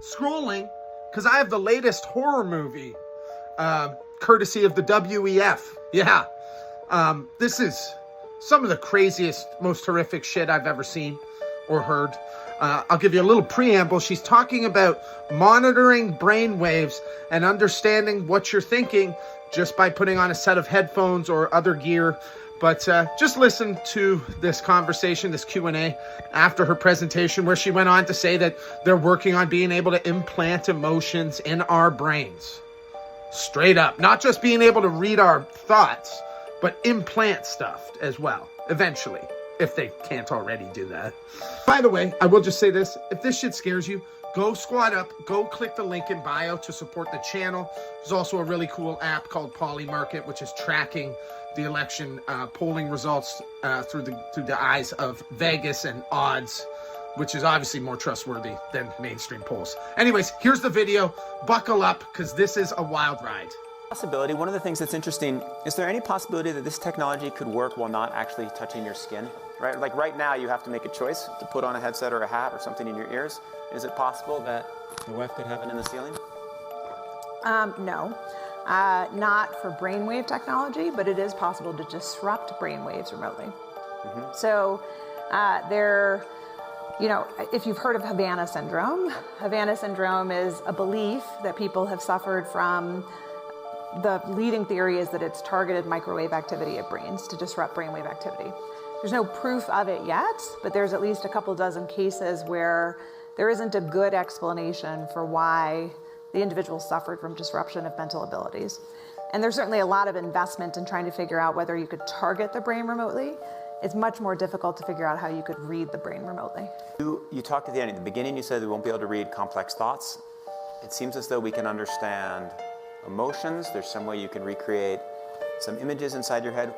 scrolling because I have the latest horror movie, courtesy of the WEF. Yeah. This is some of the craziest, most horrific shit I've ever seen or heard. I'll give you a little preamble. She's talking about monitoring brain waves and understanding what you're thinking just by putting on a set of headphones or other gear. But just listen to this conversation, this Q&A after her presentation, where she went on to say that they're working on being able to implant emotions in our brains. Straight up. Not just being able to read our thoughts, but implant stuff as well, eventually, if they can't already do that. By the way, I will just say this. If this shit scares you, go squat up, go click the link in bio to support the channel. There's also a really cool app called Polymarket, which is tracking the election polling results through the eyes of Vegas and odds, which is obviously more trustworthy than mainstream polls. Anyways, here's the video. Buckle up, because this is a wild ride. Possibility. One of the things that's interesting, is there any possibility that this technology could work while not actually touching your skin? Right? Like right now, you have to make a choice to put on a headset or a hat or something in your ears. Is it possible that the WEF could have it in the ceiling? No, not for brainwave technology, but it is possible to disrupt brainwaves remotely. Mm-hmm. So if you've heard of Havana syndrome is a belief that people have suffered from. The leading theory is that it's targeted microwave activity at brains to disrupt brainwave activity. There's no proof of it yet, but there's at least a couple dozen cases where there isn't a good explanation for why the individual suffered from disruption of mental abilities. And there's certainly a lot of investment in trying to figure out whether you could target the brain remotely. It's much more difficult to figure out how you could read the brain remotely. You talked at the end. At the beginning, you said we won't be able to read complex thoughts. It seems as though we can understand emotions. There's some way you can recreate some images inside your head.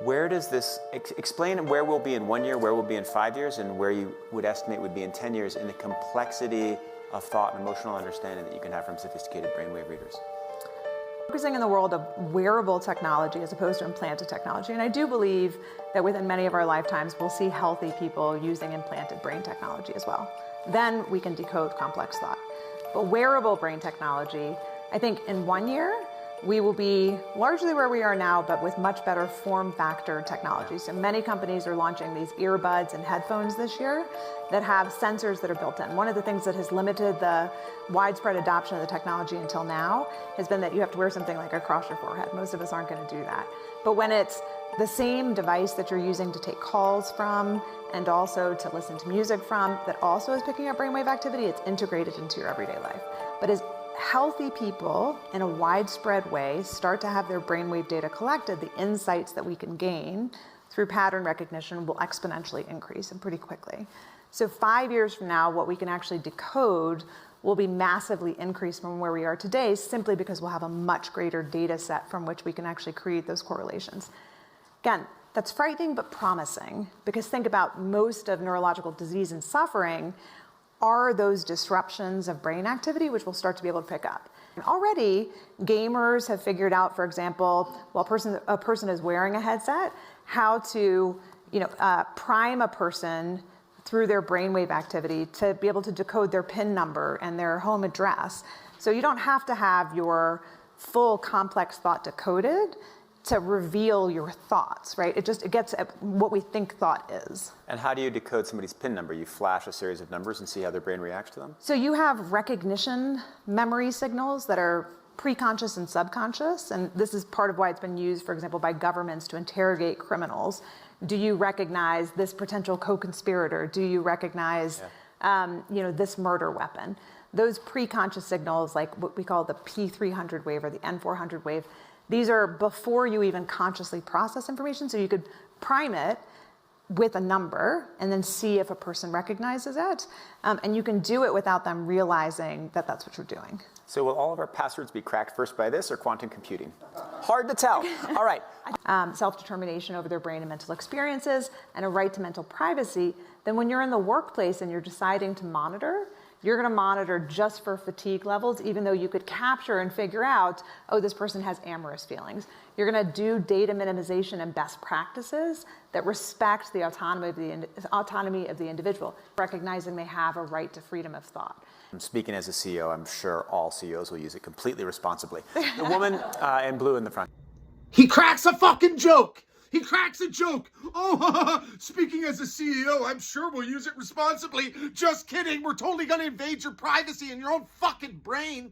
Where does this, explain where we'll be in 1 year, where we'll be in 5 years, and where you would estimate would be in 10 years in the complexity of thought and emotional understanding that you can have from sophisticated brainwave readers. Focusing in the world of wearable technology as opposed to implanted technology. And I do believe that within many of our lifetimes, we'll see healthy people using implanted brain technology as well. Then we can decode complex thought. But wearable brain technology, I think in 1 year, we will be largely where we are now, but with much better form factor technology. So many companies are launching these earbuds and headphones this year that have sensors that are built in. One of the things that has limited the widespread adoption of the technology until now has been that you have to wear something like across your forehead. Most of us aren't going to do that. But when it's the same device that you're using to take calls from and also to listen to music from that also is picking up brainwave activity, it's integrated into your everyday life. But as healthy people in a widespread way start to have their brainwave data collected, the insights that we can gain through pattern recognition will exponentially increase and pretty quickly. So 5 years from now, what we can actually decode will be massively increased from where we are today, simply because we'll have a much greater data set from which we can actually create those correlations. Again, that's frightening but promising, because think about most of neurological disease and suffering are those disruptions of brain activity, which we'll start to be able to pick up. And already, gamers have figured out, for example, while a person is wearing a headset, how to prime a person through their brainwave activity to be able to decode their PIN number and their home address. So you don't have to have your full complex thought decoded to reveal your thoughts, right? It gets at what we think thought is. And how do you decode somebody's PIN number? You flash a series of numbers and see how their brain reacts to them? So you have recognition memory signals that are preconscious and subconscious, and this is part of why it's been used, for example, by governments to interrogate criminals. Do you recognize this potential co-conspirator? Do you recognize this murder weapon? Those preconscious signals, like what we call the P300 wave or the N400 wave, these are before you even consciously process information, so you could prime it with a number and then see if a person recognizes it. And you can do it without them realizing that that's what you're doing. So will all of our passwords be cracked first by this or quantum computing? Hard to tell. All right. Self-determination over their brain and mental experiences and a right to mental privacy. Then when you're in the workplace and you're deciding to monitor, You're going to monitor just for fatigue levels, even though you could capture and figure out, oh, this person has amorous feelings. You're going to do data minimization and best practices that respect the autonomy of the individual, recognizing they have a right to freedom of thought. Speaking as a CEO, I'm sure all CEOs will use it completely responsibly. The woman in blue in the front. He cracks a fucking joke. He cracks a joke. Oh, speaking as a CEO, I'm sure we'll use it responsibly. Just kidding. We're totally going to invade your privacy and your own fucking brain.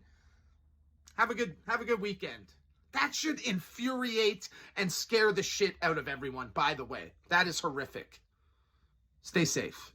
Have a good weekend. That should infuriate and scare the shit out of everyone, by the way. That is horrific. Stay safe.